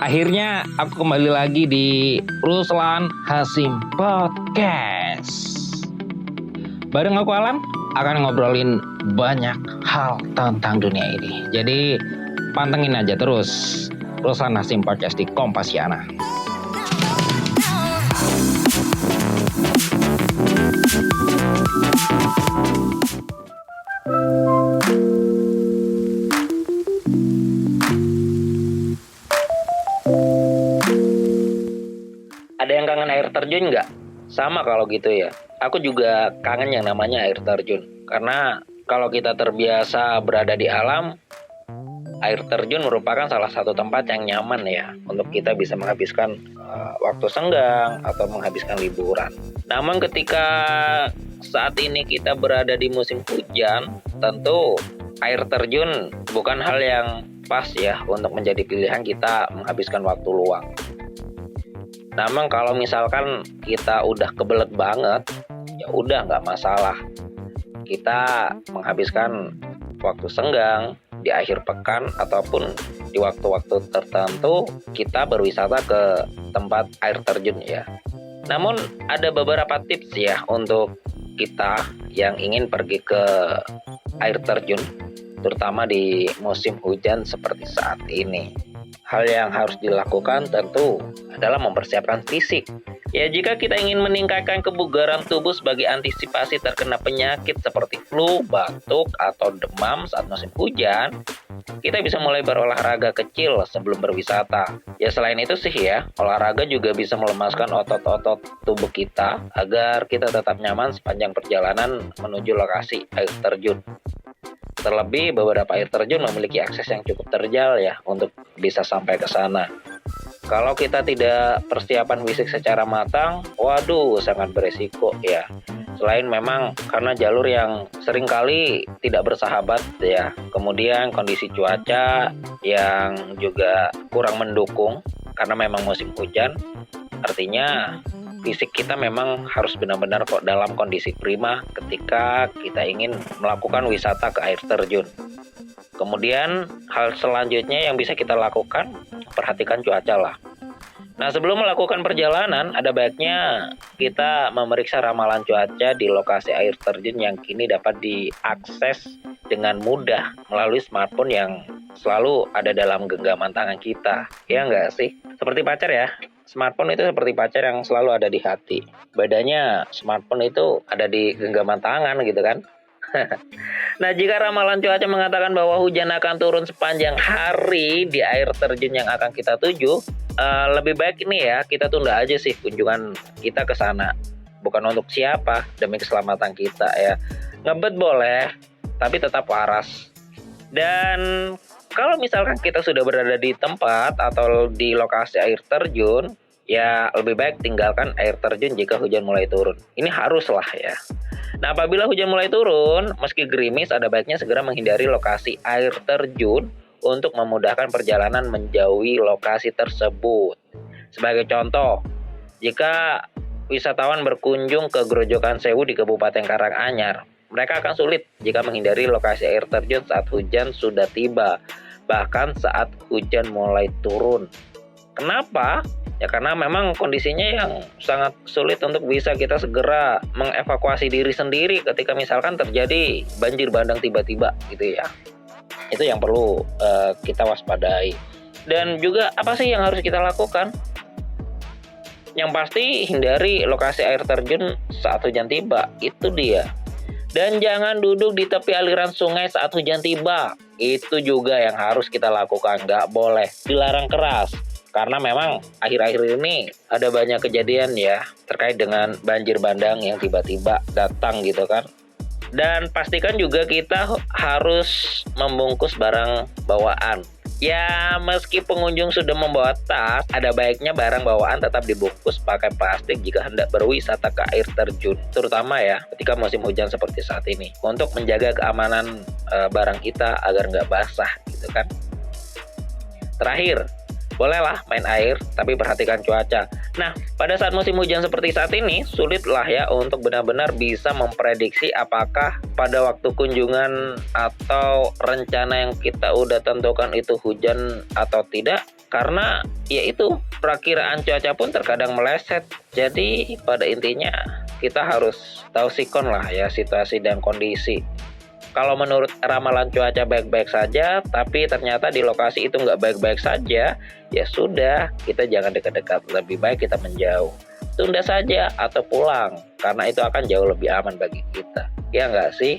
Akhirnya aku kembali lagi di Ruslan Hasim Podcast. Bareng aku Alan akan ngobrolin banyak hal tentang dunia ini. Jadi pantengin aja terus Ruslan Hasim Podcast di Kompasiana. Ada yang kangen air terjun nggak? Sama kalau gitu ya. Aku juga kangen yang namanya air terjun. Karena kalau kita terbiasa berada di alam, air terjun merupakan salah satu tempat yang nyaman ya untuk kita bisa menghabiskan waktu senggang atau menghabiskan liburan. Namun ketika saat ini kita berada di musim hujan, tentu air terjun bukan hal yang pas ya untuk menjadi pilihan kita menghabiskan waktu luang. Namun kalau misalkan kita udah kebelet banget, ya udah nggak masalah. Kita menghabiskan waktu senggang di akhir pekan ataupun di waktu-waktu tertentu kita berwisata ke tempat air terjun ya. Namun ada beberapa tips ya untuk kita yang ingin pergi ke air terjun, terutama di musim hujan seperti saat ini. Hal yang harus dilakukan tentu adalah mempersiapkan fisik. Ya, jika kita ingin meningkatkan kebugaran tubuh sebagai antisipasi terkena penyakit seperti flu, batuk, atau demam saat musim hujan, kita bisa mulai berolahraga kecil sebelum berwisata. Ya, selain itu sih ya, olahraga juga bisa melemaskan otot-otot tubuh kita agar kita tetap nyaman sepanjang perjalanan menuju lokasi air terjun. Terlebih beberapa air terjun memiliki akses yang cukup terjal ya untuk bisa sampai ke sana. Kalau kita tidak persiapan fisik secara matang, waduh sangat beresiko ya. Selain memang karena jalur yang seringkali tidak bersahabat ya. Kemudian kondisi cuaca yang juga kurang mendukung karena memang musim hujan. Artinya fisik kita memang harus benar-benar kok dalam kondisi prima ketika kita ingin melakukan wisata ke air terjun. Kemudian hal selanjutnya yang bisa kita lakukan, perhatikan cuaca lah. Nah, sebelum melakukan perjalanan, ada baiknya kita memeriksa ramalan cuaca di lokasi air terjun yang kini dapat diakses dengan mudah melalui smartphone yang selalu ada dalam genggaman tangan kita. Ya enggak sih? Seperti pacar ya. Smartphone itu seperti pacar yang selalu ada di hati. Bedanya smartphone itu ada di genggaman tangan gitu kan. Nah, jika ramalan cuaca mengatakan bahwa hujan akan turun sepanjang hari di air terjun yang akan kita tuju, lebih baik ini ya kita tunda aja sih kunjungan kita ke sana. Bukan untuk siapa, demi keselamatan kita ya. Ngebet boleh, tapi tetap waras. Dan kalau misalkan kita sudah berada di tempat atau di lokasi air terjun, ya lebih baik tinggalkan air terjun jika hujan mulai turun. Ini haruslah ya. Nah, apabila hujan mulai turun, meski gerimis, ada baiknya segera menghindari lokasi air terjun untuk memudahkan perjalanan menjauhi lokasi tersebut. Sebagai contoh, jika wisatawan berkunjung ke Grojogan Sewu di Kabupaten Karanganyar, mereka akan sulit jika menghindari lokasi air terjun saat hujan sudah tiba, bahkan saat hujan mulai turun. Kenapa? Ya karena memang kondisinya yang sangat sulit untuk bisa kita segera mengevakuasi diri sendiri ketika misalkan terjadi banjir bandang tiba-tiba gitu ya. Itu yang perlu kita waspadai. Dan juga apa sih yang harus kita lakukan? Yang pasti hindari lokasi air terjun saat hujan tiba, itu dia. Dan jangan duduk di tepi aliran sungai saat hujan tiba. Itu juga yang harus kita lakukan, nggak boleh, dilarang keras. Karena memang akhir-akhir ini ada banyak kejadian ya terkait dengan banjir bandang yang tiba-tiba datang gitu kan. Dan pastikan juga kita harus membungkus barang bawaan. Ya, meski pengunjung sudah membawa tas, ada baiknya barang bawaan tetap dibungkus pakai plastik jika hendak berwisata ke air terjun. Terutama ya ketika musim hujan seperti saat ini. Untuk menjaga keamanan barang kita agar nggak basah gitu kan. Terakhir, bolehlah main air, tapi perhatikan cuaca. Nah, pada saat musim hujan seperti saat ini, sulitlah ya untuk benar-benar bisa memprediksi apakah pada waktu kunjungan atau rencana yang kita udah tentukan itu hujan atau tidak. Karena ya itu, perakiraan cuaca pun terkadang meleset. Jadi pada intinya kita harus tahu sikon lah ya situasi dan kondisi. Kalau menurut ramalan cuaca baik-baik saja, tapi ternyata di lokasi itu nggak baik-baik saja, ya sudah, kita jangan dekat-dekat. Lebih baik kita menjauh. Tunda saja atau pulang, karena itu akan jauh lebih aman bagi kita. Ya nggak sih?